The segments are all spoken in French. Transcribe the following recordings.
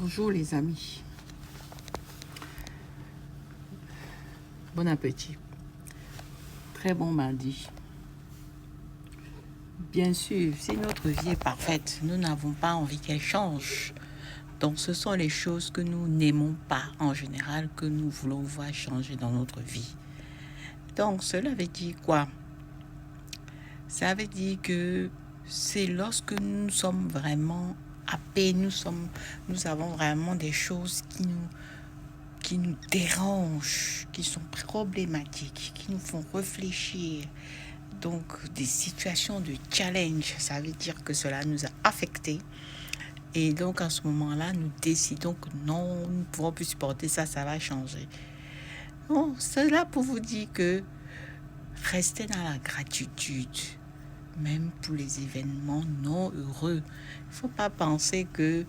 Bonjour les amis. Bon appétit. Très bon mardi. Bien sûr, si notre vie est parfaite, nous n'avons pas envie qu'elle change. Donc ce sont les choses que nous n'aimons pas en général que nous voulons voir changer dans notre vie. Donc cela veut dire quoi? Ça veut dire que c'est lorsque nous sommes vraiment happés, nous avons vraiment des choses qui nous dérangent, qui sont problématiques, qui nous font réfléchir. Donc, des situations de challenge, ça veut dire que cela nous a affectés. Et donc, à ce moment-là, nous décidons que non, nous ne pouvons plus supporter ça, ça va changer. Bon, c'est là pour vous dire que restez dans la gratitude, même pour les événements non heureux. Il ne faut pas penser que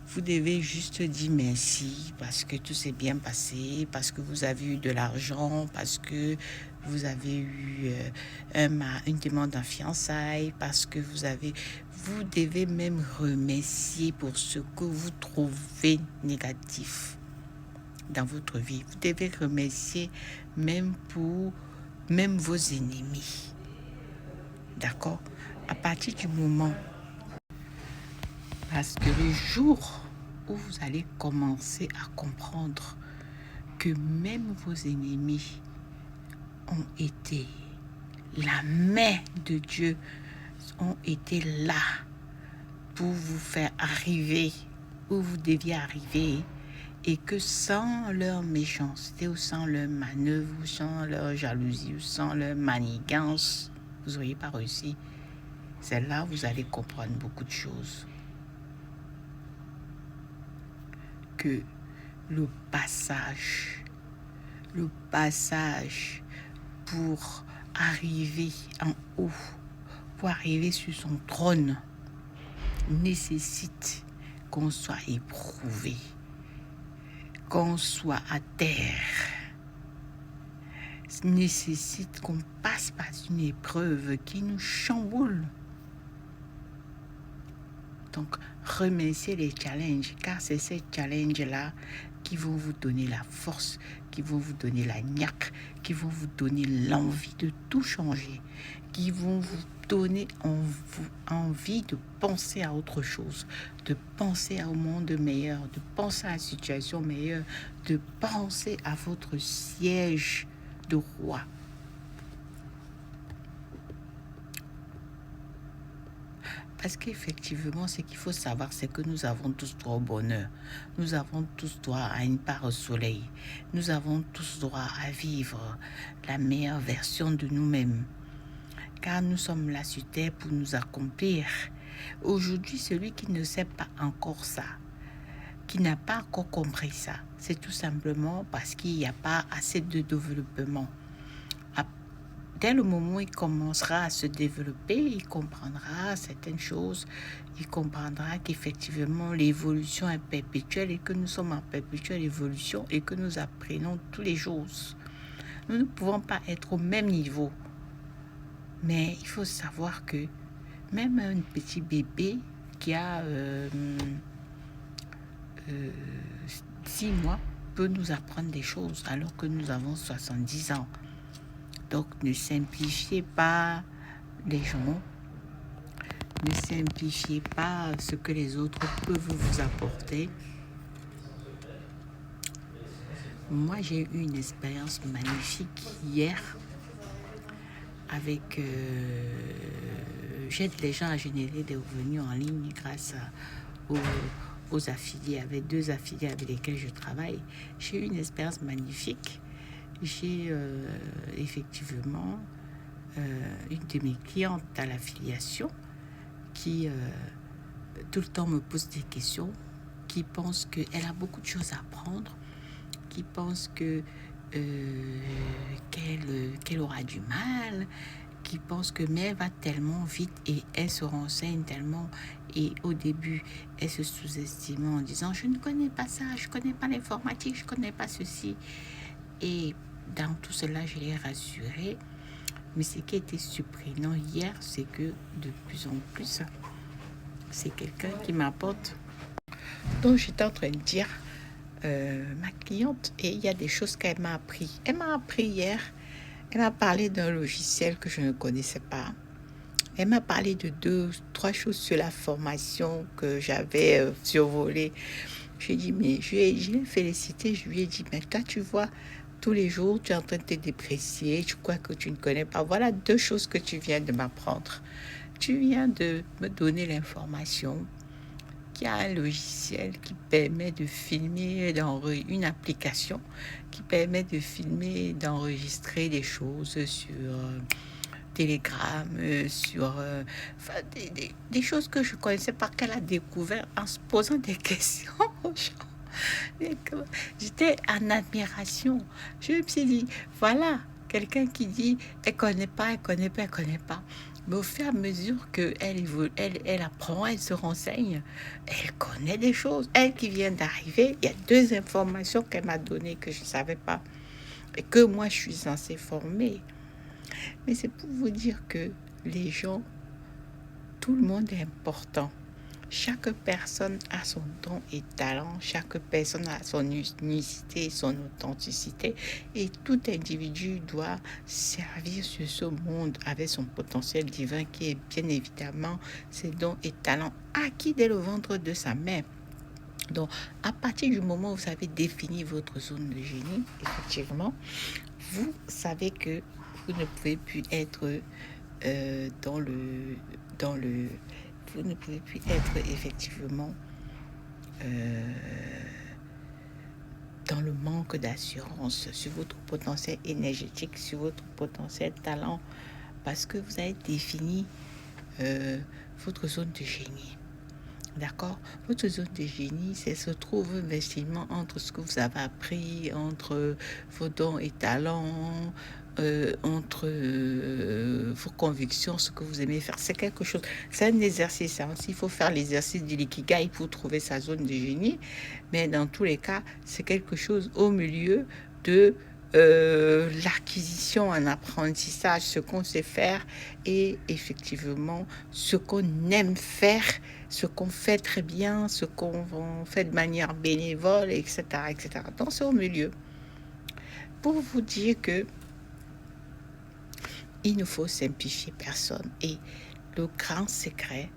vous devez juste dire merci parce que tout s'est bien passé, parce que vous avez eu de l'argent, parce que vous avez eu une demande en fiançailles, parce que vous devez même remercier pour ce que vous trouvez négatif dans votre vie. Vous devez remercier même vos ennemis. D'accord? À partir du moment, parce que le jour où vous allez commencer à comprendre que même vos ennemis ont été, la main de Dieu ont été là pour vous faire arriver où vous deviez arriver, et que sans leur méchanceté ou sans leur manœuvre ou sans leur jalousie ou sans leur manigance, vous n'auriez pas réussi. C'est là où vous allez comprendre beaucoup de choses. Que le passage pour arriver en haut, pour arriver sur son trône, nécessite qu'on soit éprouvé, qu'on soit à terre, nécessite qu'on passe par une épreuve qui nous chamboule. Donc, remerciez les challenges, car c'est ces challenges-là qui vont vous donner la force, qui vont vous donner la niaque, qui vont vous donner l'envie de tout changer, qui vont vous donner envie de penser à autre chose, de penser au monde meilleur, de penser à la situation meilleure, de penser à votre siège de roi. Parce qu'effectivement, ce qu'il faut savoir, c'est que nous avons tous droit au bonheur. Nous avons tous droit à une part au soleil. Nous avons tous droit à vivre la meilleure version de nous-mêmes. Car nous sommes là sur terre pour nous accomplir. Aujourd'hui, celui qui ne sait pas encore ça, qui n'a pas encore compris ça, c'est tout simplement parce qu'il n'y a pas assez de développement. Dès le moment où il commencera à se développer, il comprendra certaines choses, il comprendra qu'effectivement l'évolution est perpétuelle et que nous sommes en perpétuelle évolution et que nous apprenons tous les jours. Nous ne pouvons pas être au même niveau, mais il faut savoir que même un petit bébé qui a 6 mois peut nous apprendre des choses alors que nous avons 70 ans. Donc, ne simplifiez pas les gens, ne simplifiez pas ce que les autres peuvent vous apporter. Moi, j'ai eu une expérience magnifique hier avec... j'aide les gens à générer des revenus en ligne grâce aux affiliés, avec 2 affiliés avec lesquels je travaille. J'ai eu une expérience magnifique. J'ai effectivement une de mes clientes à l'affiliation qui tout le temps me pose des questions, qui pense qu'elle a beaucoup de choses à apprendre, qui pense qu'elle aura du mal, qui pense que mais elle va tellement vite et elle se renseigne tellement, et au début elle se sous-estime en disant je ne connais pas ça, je ne connais pas l'informatique, je ne connais pas ceci. Et dans tout cela, je l'ai rassurée. Mais ce qui était surprenant hier, c'est que de plus en plus, c'est quelqu'un qui m'apporte Donc, j'étais en train de dire, ma cliente, et il y a des choses qu'elle m'a appris. Elle m'a appris hier, elle m'a parlé d'un logiciel que je ne connaissais pas. Elle m'a parlé de 2, 3 choses sur la formation que j'avais survolée. J'ai dit, mais je l'ai félicité, je lui ai dit, mais toi, tu vois, tous les jours, tu es en train de te déprécier, tu crois que tu ne connais pas. Voilà 2 choses que tu viens de m'apprendre. Tu viens de me donner l'information qu'il y a un logiciel qui permet de filmer, une application qui permet de filmer, d'enregistrer des choses sur Telegram, sur enfin, des choses que je ne connaissais pas, qu'elle a découvert en se posant des questions aux gens. J'étais en admiration. Je me suis dit, voilà, quelqu'un qui dit, elle connaît pas, elle connaît pas, elle connaît pas. Mais au fur et à mesure qu'elle apprend, elle se renseigne, elle connaît des choses. Elle qui vient d'arriver, il y a 2 informations qu'elle m'a données que je ne savais pas et que moi je suis censée former. Mais c'est pour vous dire que les gens, tout le monde est important. Chaque personne a son don et talent, chaque personne a son unicité, son authenticité, et tout individu doit servir sur ce monde avec son potentiel divin qui est bien évidemment ses dons et talents acquis dès le ventre de sa mère. Donc, à partir du moment où vous avez défini votre zone de génie, effectivement, vous savez que vous ne pouvez plus être dans le vous ne pouvez plus être effectivement dans le manque d'assurance sur votre potentiel énergétique, sur votre potentiel talent, parce que vous avez défini votre zone de génie. D'accord? Votre zone de génie, se trouve investissement entre ce que vous avez appris, entre vos dons et talents, entre vos convictions, ce que vous aimez faire. C'est quelque chose, c'est un exercice. Hein. Il faut faire l'exercice de l'ikigai pour trouver sa zone de génie. Mais dans tous les cas, c'est quelque chose au milieu de l'acquisition, un apprentissage, ce qu'on sait faire et effectivement ce qu'on aime faire, ce qu'on fait très bien, ce qu'on fait de manière bénévole, etc., etc. Donc c'est au milieu. Pour vous dire que il ne faut simplifier personne. Et le grand secret,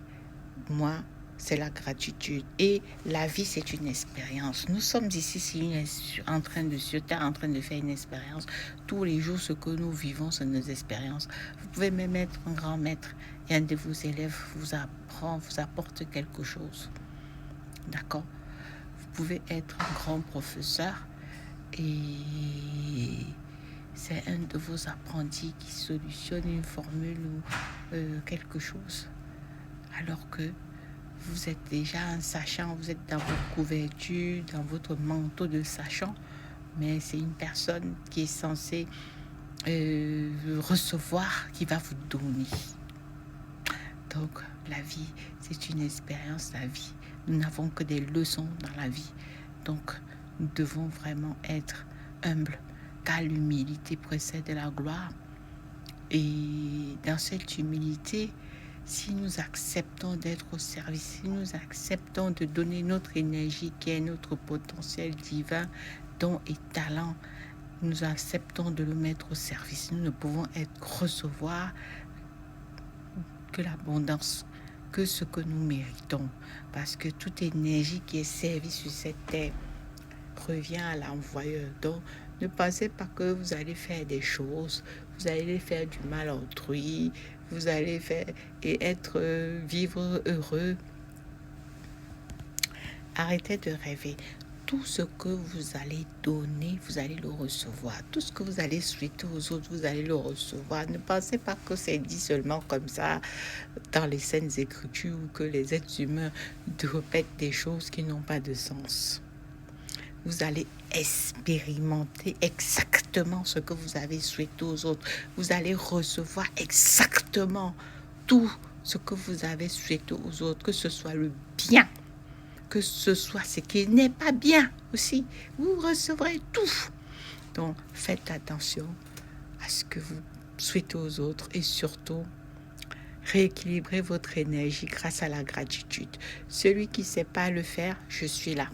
moi, c'est la gratitude. Et la vie, c'est une expérience. Nous sommes ici en train de faire une expérience. Tous les jours, ce que nous vivons, c'est nos expériences. Vous pouvez même être un grand maître et un de vos élèves vous apprend, vous apporte quelque chose. D'accord? Vous pouvez être un grand professeur et c'est un de vos apprentis qui solutionne une formule ou quelque chose. Alors que vous êtes déjà un sachant, vous êtes dans votre couverture, dans votre manteau de sachant, mais c'est une personne qui est censée recevoir, qui va vous donner. Donc, la vie, c'est une expérience, la vie. Nous n'avons que des leçons dans la vie. Donc, nous devons vraiment être humbles, car l'humilité précède la gloire. Et dans cette humilité, si nous acceptons d'être au service, si nous acceptons de donner notre énergie qui est notre potentiel divin, don et talent, nous acceptons de le mettre au service. Nous ne pouvons recevoir que l'abondance, que ce que nous méritons. Parce que toute énergie qui est servie sur cette terre revient à l'envoyeur. Donc, ne pensez pas que vous allez faire des choses, vous allez faire du mal à autrui, vous allez faire et vivre heureux. Arrêtez de rêver. Tout ce que vous allez donner, vous allez le recevoir. Tout ce que vous allez souhaiter aux autres, vous allez le recevoir. Ne pensez pas que c'est dit seulement comme ça dans les Saintes Écritures ou que les êtres humains répètent des choses qui n'ont pas de sens. Vous allez expérimenter exactement ce que vous avez souhaité aux autres. Vous allez recevoir exactement tout ce que vous avez souhaité aux autres, que ce soit le bien, que ce soit ce qui n'est pas bien aussi. Vous recevrez tout. Donc, faites attention à ce que vous souhaitez aux autres et surtout, Rééquilibrez votre énergie grâce à la gratitude. Celui qui ne sait pas le faire, je suis là.